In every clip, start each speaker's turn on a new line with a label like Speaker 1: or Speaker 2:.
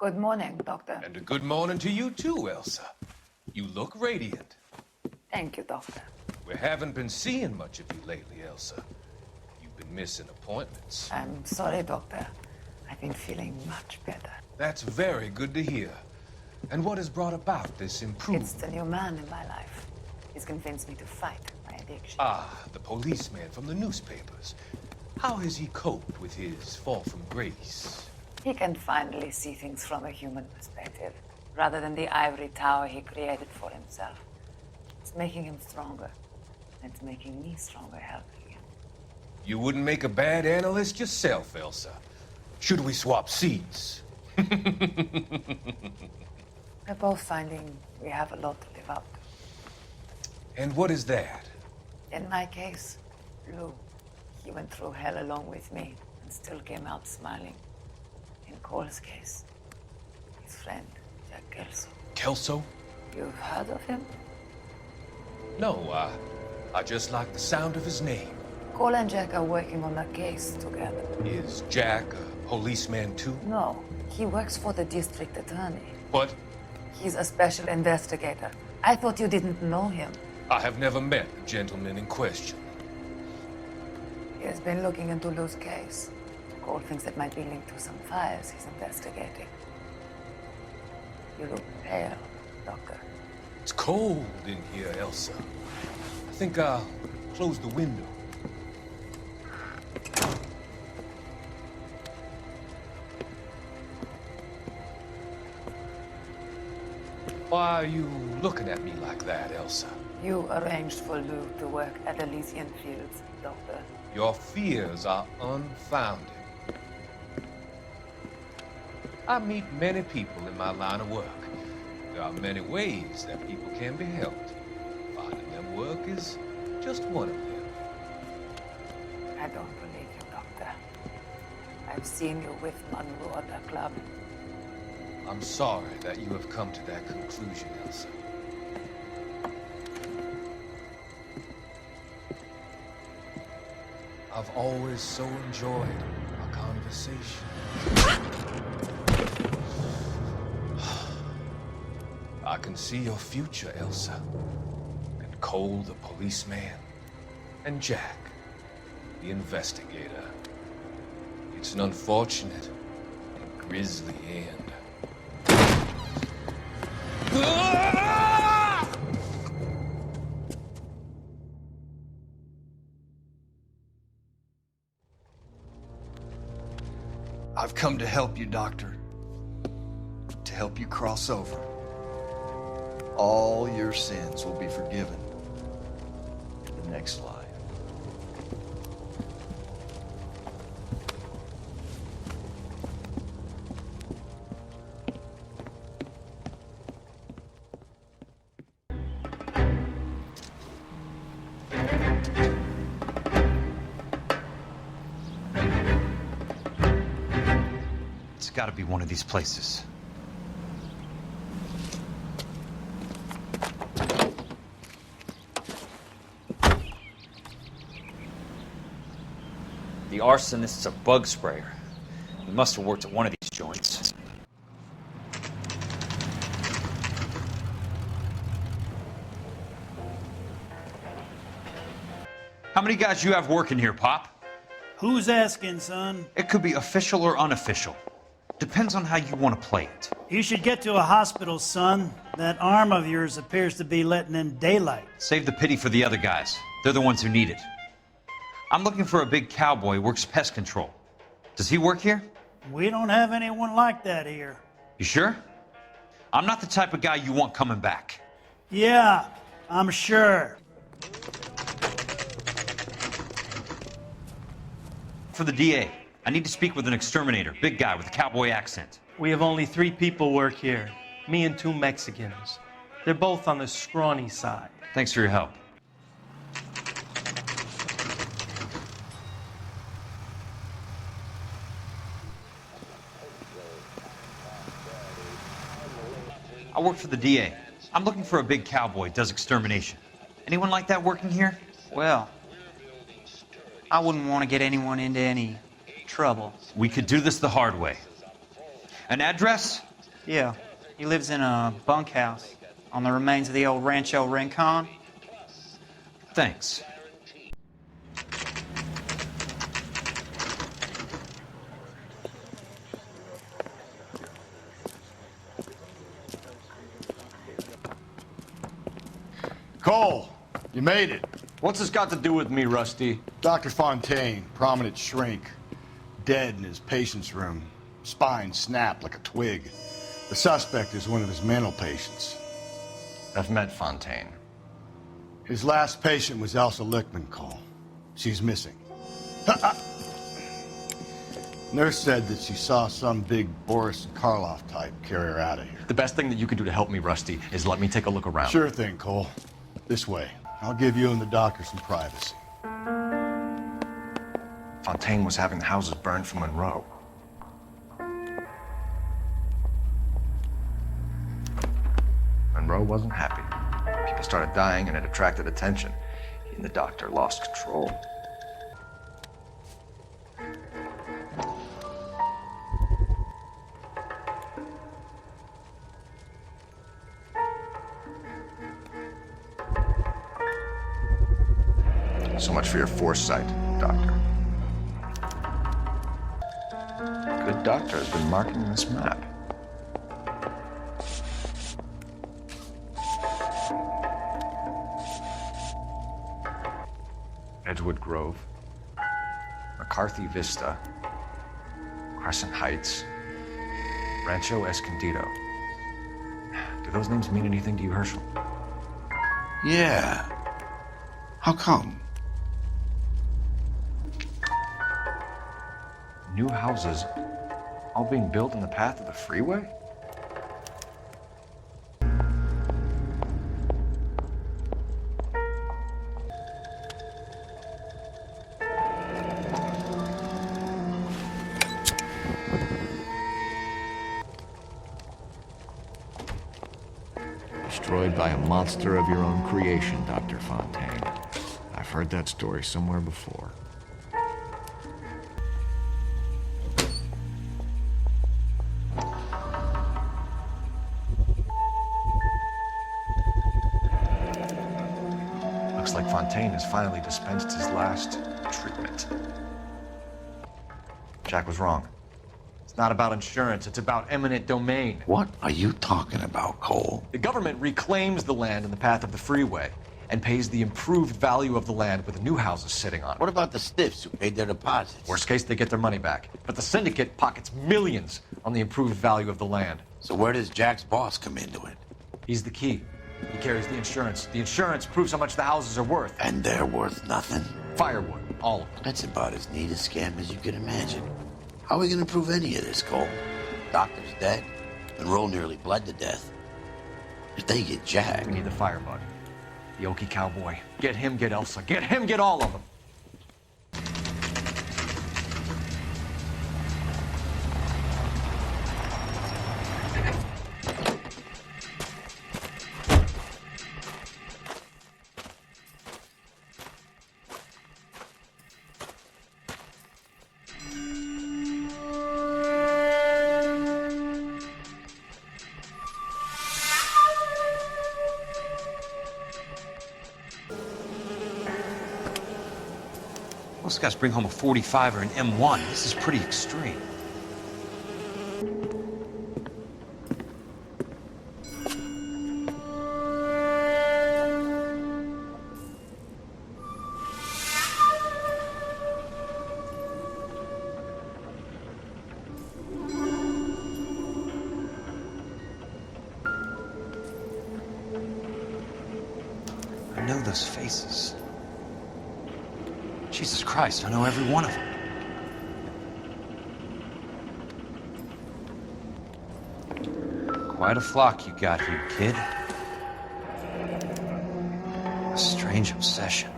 Speaker 1: Good morning, Doctor.
Speaker 2: And a good morning to you too, Elsa. You look radiant.
Speaker 1: Thank you, Doctor.
Speaker 2: We haven't been seeing much of you lately, Elsa. You've been missing appointments.
Speaker 1: I'm sorry, Doctor. I've been feeling much better.
Speaker 2: That's very good to hear. And what has brought about this improvement?
Speaker 1: It's the new man in my life. He's convinced me to fight my addiction.
Speaker 2: Ah, the policeman from the newspapers. How has he coped with his fall from grace?
Speaker 1: He can finally see things from a human perspective, rather than the ivory tower he created for himself. It's making him stronger. And it's making me stronger helping him.
Speaker 2: You wouldn't make a bad analyst yourself, Elsa. Should we swap seats?
Speaker 1: We're both finding we have a lot to live up to.
Speaker 2: And what is that?
Speaker 1: In my case, Lou. He went through hell along with me and still came out smiling. In Cole's case, his friend, Jack Kelso.
Speaker 2: Kelso?
Speaker 1: You've heard of him?
Speaker 2: No, I just like the sound of his name.
Speaker 1: Cole and Jack are working on a case together.
Speaker 2: Is Jack a policeman too?
Speaker 1: No, he works for the district attorney.
Speaker 2: What?
Speaker 1: He's a special investigator. I thought you didn't know him.
Speaker 2: I have never met the gentleman in question.
Speaker 1: He has been looking into Lou's case. Cole thinks it might be linked to some fires he's investigating. You look pale, Doctor.
Speaker 2: It's cold in here, Elsa. I think I'll close the window. Why are you looking at me like that, Elsa?
Speaker 1: You arranged for Lou to work at Elysian Fields, Doctor.
Speaker 2: Your fears are unfounded. I meet many people in my line of work. There are many ways that people can be helped. Finding them work is just one of them.
Speaker 1: I don't believe you, Doctor. I've seen you with Monroe at the club.
Speaker 2: I'm sorry that you have come to that conclusion, Elsa. I've always so enjoyed our conversation. I can see your future, Elsa. And Cole, the policeman, and Jack, the investigator. It's an unfortunate and grisly end.
Speaker 3: I've come to help you, Doctor. To help you cross over. All your sins will be forgiven in the next life.
Speaker 4: It's got to be one of these places.
Speaker 5: The arsonist's a bug sprayer. He must have worked at one of these joints.
Speaker 4: How many guys you have working here, Pop?
Speaker 6: Who's asking, son?
Speaker 4: It could be official or unofficial. Depends on how you want to play it.
Speaker 6: You should get to a hospital, son. That arm of yours appears to be letting in daylight.
Speaker 4: Save the pity for the other guys. They're the ones who need it. I'm looking for a big cowboy who works pest control. Does he work here?
Speaker 6: We don't have anyone like that here.
Speaker 4: You sure? I'm not the type of guy you want coming back.
Speaker 6: Yeah, I'm sure.
Speaker 4: For the DA, I need to speak with an exterminator, big guy with a cowboy accent.
Speaker 7: We have only 3 people work here. Me and 2 Mexicans. They're both on the scrawny side.
Speaker 4: Thanks for your help. I work for the DA. I'm looking for a big cowboy, does extermination. Anyone like that working here?
Speaker 8: Well, I wouldn't want to get anyone into any trouble.
Speaker 4: We could do this the hard way. An address?
Speaker 8: Yeah, he lives in a bunkhouse on the remains of the old Rancho Rincon.
Speaker 4: Thanks.
Speaker 9: Cole, you made it.
Speaker 3: What's this got to do with me, Rusty?
Speaker 9: Dr. Fontaine, prominent shrink, dead in his patient's room. Spine snapped like a twig. The suspect is one of his mental patients.
Speaker 3: I've met Fontaine.
Speaker 9: His last patient was Elsa Lichtman, Cole. She's missing. Nurse said that she saw some big Boris Karloff type carry her out of here.
Speaker 3: The best thing that you can do to help me, Rusty, is let me take a look around.
Speaker 9: Sure thing, Cole. This way. I'll give you and the doctor some privacy.
Speaker 3: Fontaine was having the houses burned for Monroe. Monroe wasn't happy. People started dying and it attracted attention. He and the doctor lost control. So much for your foresight, Doctor. Good doctor has been marking this map. Edgewood Grove, McCarthy Vista, Crescent Heights, Rancho Escondido. Do those names mean anything to you, Herschel?
Speaker 10: Yeah. How come?
Speaker 3: New houses all being built in the path of the freeway?
Speaker 10: Destroyed by a monster of your own creation, Dr. Fontaine. I've heard that story somewhere before.
Speaker 3: Looks like Fontaine has finally dispensed his last treatment. Jack was wrong. It's not about insurance, it's about eminent domain.
Speaker 10: What are you talking about, Cole?
Speaker 3: The government reclaims the land in the path of the freeway and pays the improved value of the land with the new houses sitting on it.
Speaker 10: What about the stiffs who paid their deposits?
Speaker 3: Worst case, they get their money back. But the syndicate pockets millions on the improved value of the land.
Speaker 10: So where does Jack's boss come into it?
Speaker 3: He's the key. He carries the insurance. The insurance proves how much the houses are worth.
Speaker 10: And they're worth nothing?
Speaker 3: Firewood, all of them.
Speaker 10: That's about as neat a scam as you can imagine. How are we gonna prove any of this, Cole? Doctor's dead. Monroe nearly bled to death. If they get Jack...
Speaker 3: We need the firebug. The Okie cowboy. Get him, get Elsa. Get him, get all of them.
Speaker 4: Most guys bring home a 45 or an M1. This is pretty extreme. I know those faces. Jesus Christ, I know every one of them. Quite a flock you got here, kid. A strange obsession.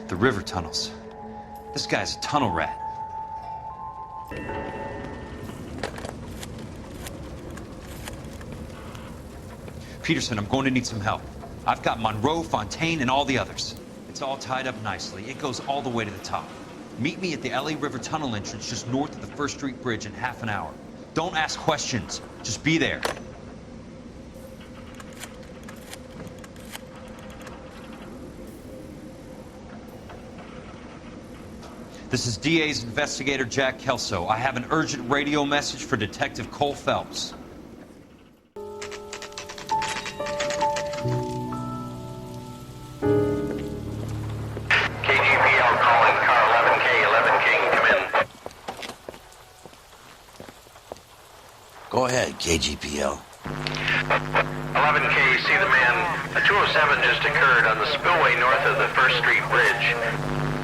Speaker 4: The river tunnels. This guy's a tunnel rat. Peterson, I'm going to need some help. I've got Monroe, Fontaine, and all the others. It's all tied up nicely. It goes all the way to the top. Meet me at the LA River Tunnel entrance just north of the First Street Bridge in half an hour. Don't ask questions. Just be there. This is DA's investigator Jack Kelso. I have an urgent radio message for Detective Cole Phelps.
Speaker 11: KGPL calling car 11K, 11K, come in.
Speaker 10: Go ahead, KGPL.
Speaker 11: 11K, see the man. A 207 just occurred on the spillway north of the First Street Bridge.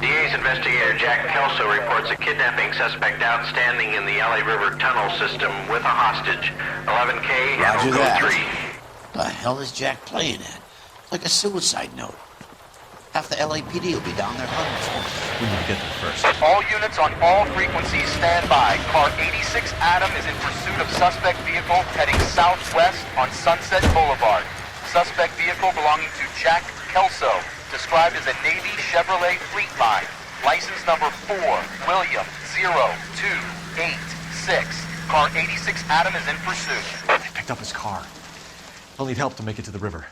Speaker 11: DA's investigator Jack Kelso reports a kidnapping suspect outstanding in the LA River tunnel system with a hostage. 11K,
Speaker 10: Roger
Speaker 11: code
Speaker 10: that.
Speaker 11: 3.
Speaker 10: The hell is Jack playing at? Like a suicide note. Half the LAPD will be down there hunting for him.
Speaker 4: We need to get there first.
Speaker 12: All units on all frequencies stand by. Car 86 Adam is in pursuit of suspect vehicle heading southwest on Sunset Boulevard. Suspect vehicle belonging to Jack Kelso, described as a Navy Chevrolet Fleetline. License number 4, William 0286. Car 86 Adam is in pursuit.
Speaker 13: They picked up his car. I'll need help to make it to the river.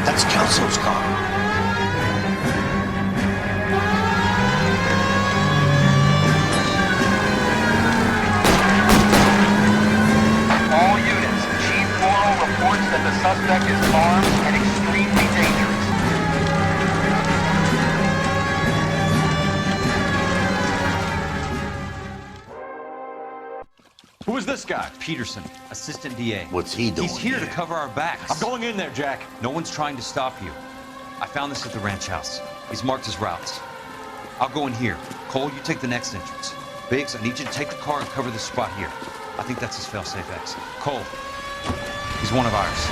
Speaker 10: That's Kelso's car.
Speaker 12: All units, Chief Morrow reports that the suspect is armed and extremely dangerous.
Speaker 13: Who is this guy?
Speaker 4: Peterson, assistant DA.
Speaker 10: What's he doing
Speaker 4: He's here to
Speaker 10: here?
Speaker 4: cover our backs.
Speaker 13: I'm going in there, Jack.
Speaker 4: No one's trying to stop you. I found this at the ranch house. He's marked his routes. I'll go in here. Cole, you take the next entrance. Biggs, I need you to take the car and cover this spot here. I think that's his fail-safe exit. Cole, he's one of ours.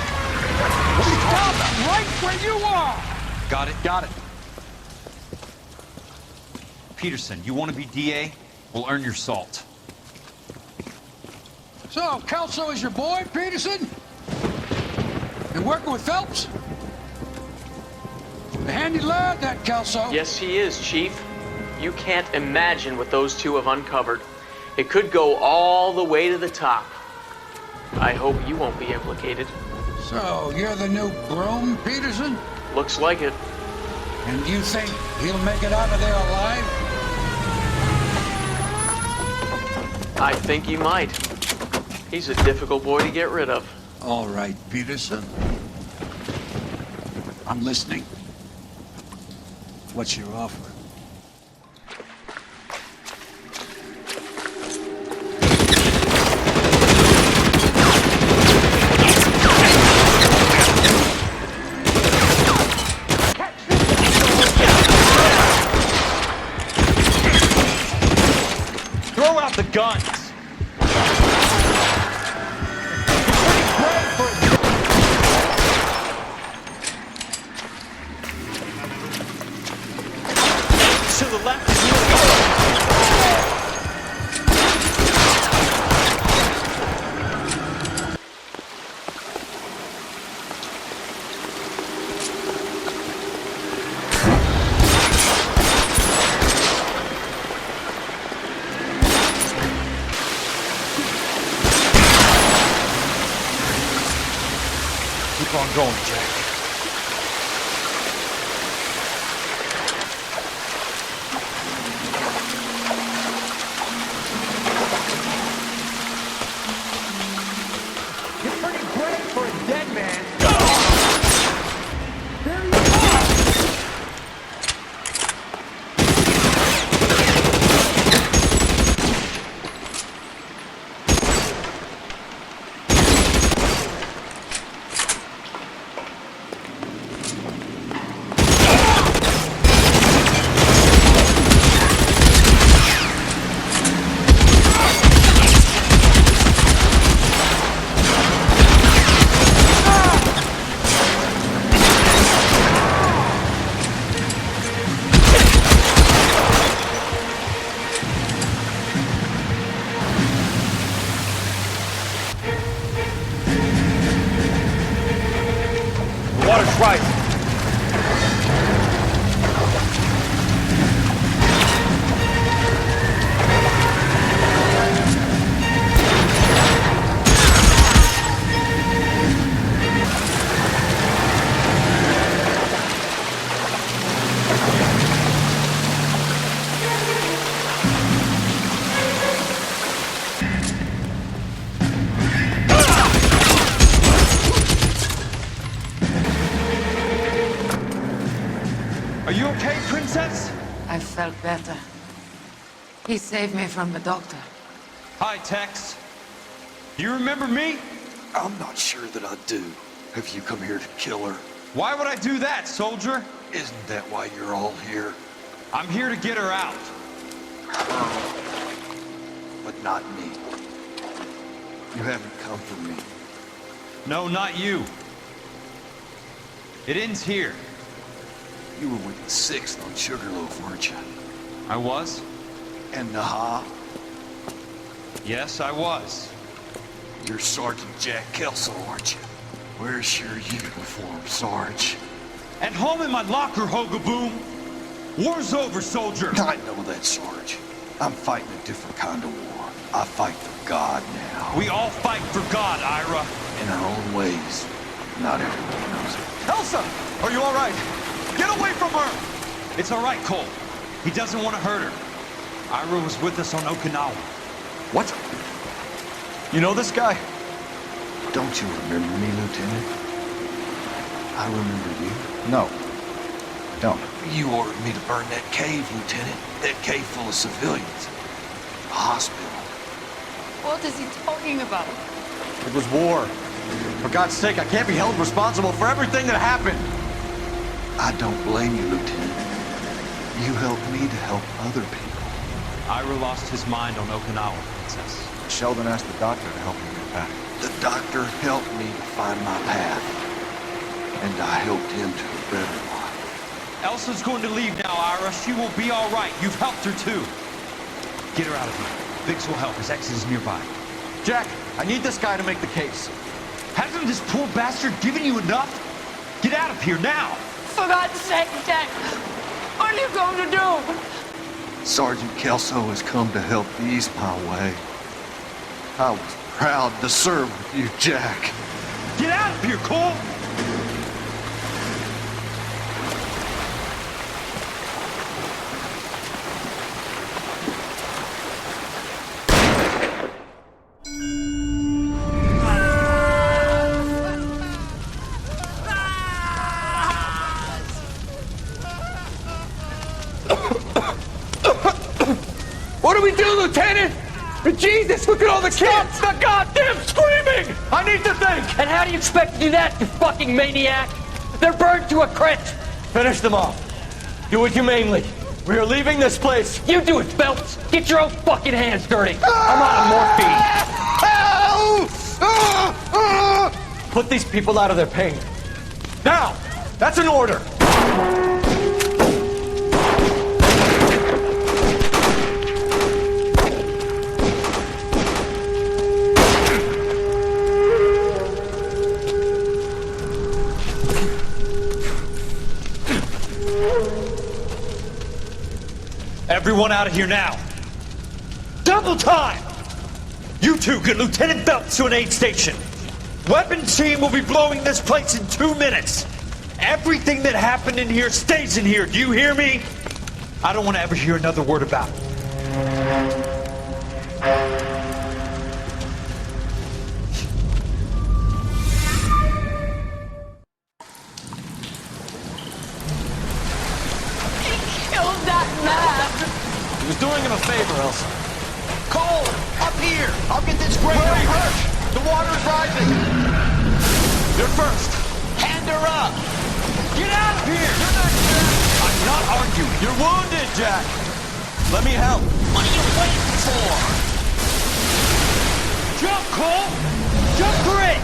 Speaker 13: What are you talking about?
Speaker 12: Right where you are!
Speaker 4: Got it?
Speaker 13: Got it.
Speaker 4: Peterson, you want to be DA? We'll earn your salt.
Speaker 12: So, Kelso is your boy, Peterson? Been working with Phelps? A handy lad, that Kelso.
Speaker 14: Yes, he is, Chief. You can't imagine what those two have uncovered. It could go all the way to the top. I hope you won't be implicated.
Speaker 12: So, you're the new groom, Peterson?
Speaker 14: Looks like it.
Speaker 12: And you think he'll make it out of there alive?
Speaker 14: I think he might. He's a difficult boy to get rid of.
Speaker 12: All right, Peterson. I'm listening. What's your offer?
Speaker 13: Throw out the guns. To the left is your
Speaker 4: Keep on going, Jack.
Speaker 12: You're pretty brave for a dead man. There you are!
Speaker 1: He saved me from the doctor.
Speaker 4: Hi, Tex. You remember me?
Speaker 3: I'm not sure that I do. Have you come here to kill her?
Speaker 4: Why would I do that, soldier?
Speaker 3: Isn't that why you're all here?
Speaker 4: I'm here to get her out.
Speaker 3: But not me. You haven't come for me.
Speaker 4: No, not you. It ends here.
Speaker 3: You were with the 6th on Sugarloaf, weren't you?
Speaker 4: I was?
Speaker 3: And Naha?
Speaker 4: Yes, I was.
Speaker 3: You're Sergeant Jack Kelso, aren't you? Where's your uniform, Sarge?
Speaker 4: At home in my locker, Hogaboom. War's over, soldier.
Speaker 3: I know that, Sarge. I'm fighting a different kind of war. I fight for God now.
Speaker 4: We all fight for God, Ira.
Speaker 3: In our own ways. Not everyone knows it.
Speaker 13: Elsa! Are you all right? Get away from her!
Speaker 4: It's all right, Cole. He doesn't want to hurt her. Ira was with us on Okinawa.
Speaker 13: What? You know this guy?
Speaker 3: Don't you remember me, Lieutenant? I remember you.
Speaker 13: No. Don't.
Speaker 3: You ordered me to burn that cave, Lieutenant. That cave full of civilians. A hospital.
Speaker 1: What is he talking about?
Speaker 13: It was war. For God's sake, I can't be held responsible for everything that happened.
Speaker 3: I don't blame you, Lieutenant. You helped me to help other people.
Speaker 4: Ira lost his mind on Okinawa, Princess.
Speaker 13: Sheldon asked the doctor to help him get back.
Speaker 3: The doctor helped me to find my path. And I helped him to a better life.
Speaker 4: Elsa's going to leave now, Ira. She will be all right. You've helped her, too. Get her out of here. Biggs will help. His exit is nearby.
Speaker 13: Jack, I need this guy to make the case.
Speaker 4: Hasn't this poor bastard given you enough? Get out of here now!
Speaker 1: For God's sake, Jack! What are you going to do?
Speaker 3: Sergeant Kelso has come to help ease my way. I was proud to serve with you, Jack.
Speaker 4: Get out of here, Cole!
Speaker 13: What do we do, Lieutenant? Jesus, look at all the kids! Stop the goddamn screaming! I need to think!
Speaker 14: And how do you expect to do that, you fucking maniac? They're burned to a crisp!
Speaker 13: Finish them off. Do it humanely. We are leaving this place.
Speaker 14: You do it, Phelps! Get your own fucking hands dirty! I'm on morphine!
Speaker 13: Put these people out of their pain. Now! That's an order!
Speaker 4: Everyone out of here now! Double time! You two get Lieutenant Phelps to an aid station. Weapons team will be blowing this place in 2 minutes. Everything that happened in here stays in here. Do you hear me? I don't want to ever hear another word about it.
Speaker 1: Killed that man!
Speaker 13: He was doing him a favor, Elsa.
Speaker 10: Cole, up here! I'll get this grader hurt! The water's rising!
Speaker 13: You're first!
Speaker 10: Hand her up!
Speaker 13: Get out of here! You're not Jack! I'm not arguing. You're wounded, Jack! Let me help.
Speaker 10: What are you waiting for?
Speaker 4: Jump, Cole! Jump for it!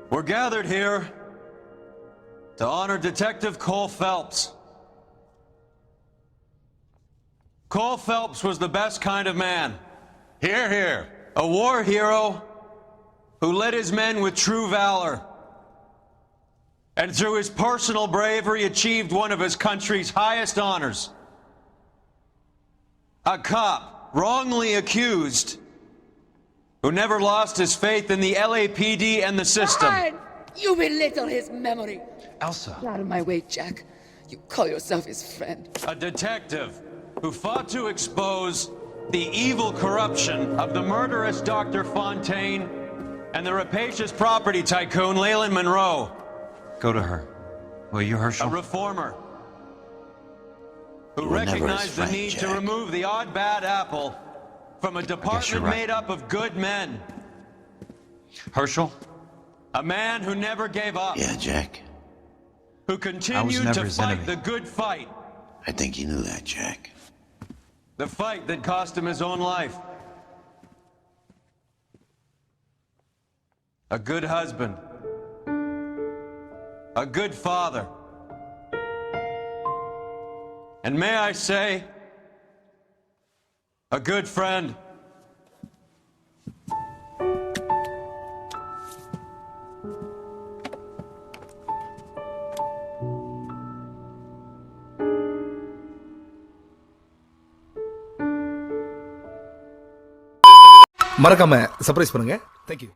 Speaker 13: We're gathered here
Speaker 15: To honor Detective Cole Phelps. Cole Phelps was the best kind of man. Hear, hear. A war hero who led his men with true valor. And through his personal bravery achieved one of his country's highest honors. A cop, wrongly accused, who never lost his faith in the LAPD and the system.
Speaker 16: God, you belittle his memory.
Speaker 15: Elsa.
Speaker 16: Get out of my way, Jack. You call yourself his friend.
Speaker 15: A detective who fought to expose the evil corruption of the murderous Dr. Fontaine and the rapacious property tycoon Leyland Monroe.
Speaker 4: Go to her. Will you, Herschel?
Speaker 15: A reformer who
Speaker 10: You were never his
Speaker 15: recognized the
Speaker 10: friend,
Speaker 15: need to
Speaker 10: Jack.
Speaker 15: remove the odd bad apple from a
Speaker 4: you're
Speaker 15: department
Speaker 4: right.
Speaker 15: made up of good men.
Speaker 4: Herschel?
Speaker 15: A man who never gave up.
Speaker 10: Yeah, Jack.
Speaker 15: Who continued
Speaker 4: never
Speaker 15: to
Speaker 4: his
Speaker 15: fight
Speaker 4: enemy.
Speaker 15: the good fight.
Speaker 10: I think you knew that, Jack.
Speaker 15: The fight that cost him his own life. A good husband. A good father. And may I say, a good friend.
Speaker 17: மறக்காம surprise பண்ணுங்க. Thank you.